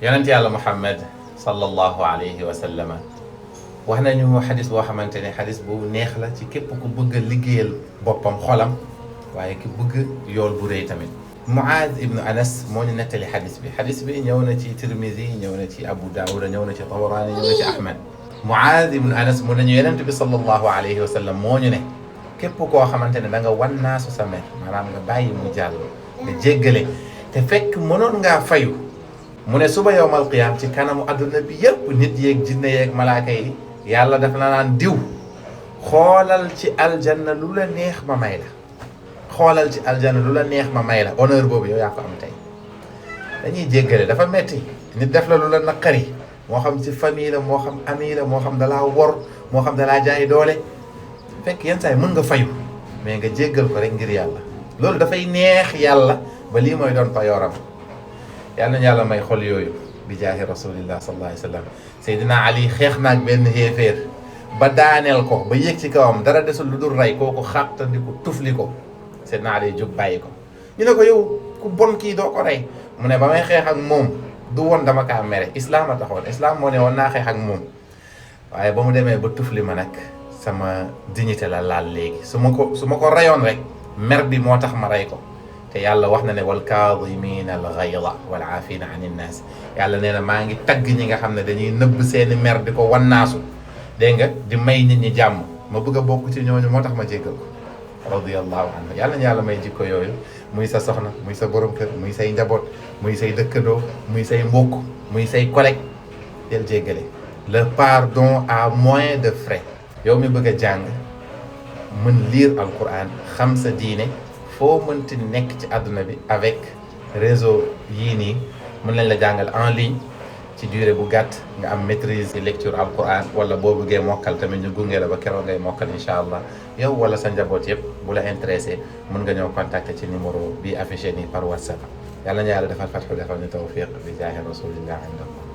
yonent yàlla Muhammad sallallahu alayhi wa sallam wax nañu xadis boo xamante ne xadis bu neex la ci képp ku bëgg a liggéeyal boppam xolam waaye ki bëgg yool bu rëy tamit. Muaaz ibnu Anas moo ñu nettali xadis bi ñëw na ci Tirmidi ñëw na ci Abu Daawuda ñëw na ci Tabaraani ñëw na ci Ahmad. Muaaz ibnu Anas mu nañu yonent bi sallallahu alayhi wa sallam moo ñu ne képp koo xamante ne da nga wannaasu sa mer maanaam nga bàyyi mu jàll nga jéggale te fekk mënoon ngaa fayu mu ne suba yowmal qiyaam ci kanamu adduna bi yëpp nit yeeg jinne yeeg malaaka yi yàlla daf la naan diw xoolal ci aljanna lu la neex ma may la xoolal ci aljanna lu la neex ma may la honneur boobu yow yaa ko am tey. dañuy jéggale dafa metti nit def la lu la naqari moo xam ci famille la moo xam ami la moo xam dalaa wor moo xam dalaa jaay doole fekk yenn saa yi mën nga fayu mais nga jéggal ko rek ngir yàlla loolu dafay neex yàlla ba lii mooy doon payooram. yàlla nañu yàlla may xol yooyu bi jaahi rasulillah sallallahu alayhi wa sallam. Seydina Ali xeex naag benn xéeféer ba daaneel ko ba yéeg ci kawam dara desul lu dul rey kooku xàttandiku tufli ko Seydina Ali jóg bàyyi ko. ñu ne ko yow ku bon kii doo ko rey mu ne ba may xeex ak moom du woon dama kaa mere islam a taxoon islam moo ne woon naa xeex ak moom waaye ba mu demee ba tufli ma nag sama dignité la laal léegi su ma ko reyoon rek mer bi moo tax ma rey ko. te yàlla wax na ne wal kaadimina al ghayza wal aafina an innaas yàlla nee na maa ngi tagg ñi nga xam ne dañuy nëbb seeni mer di ko wannaasu dégg nga di may nit ñi jàmm ma bëgg a bokk ci ñooñu moo tax ma jéggal ko radiyallahu anhu. yàlla na yàlla may jikko yooyu muy sa soxna muy sa borom kër muy say njaboot muy say dëkkandoo muy say mbokk muy say collègue del jéggale. le pardon à moins de frais. yow mi bëgg a jàng mën lire alquran xam sa diine foo mënti nekk ci àdduna bi avec réseau yii nii mën nañ la jàngal en ligne ci durée bu gàtt nga am maîtrise ci lecture alquran wala boo bëggee mokkal tamit ñu gunge la ba keroog ngay mokkal incha allah yow wala sa njaboot yëpp bu la intéressé mën nga ñëw contacter ci numéro bi affiché nii par WhatsApp. yàlla na yàlla defal fatxu defal ñu tawfiq bi jaahi rasulillah indallah.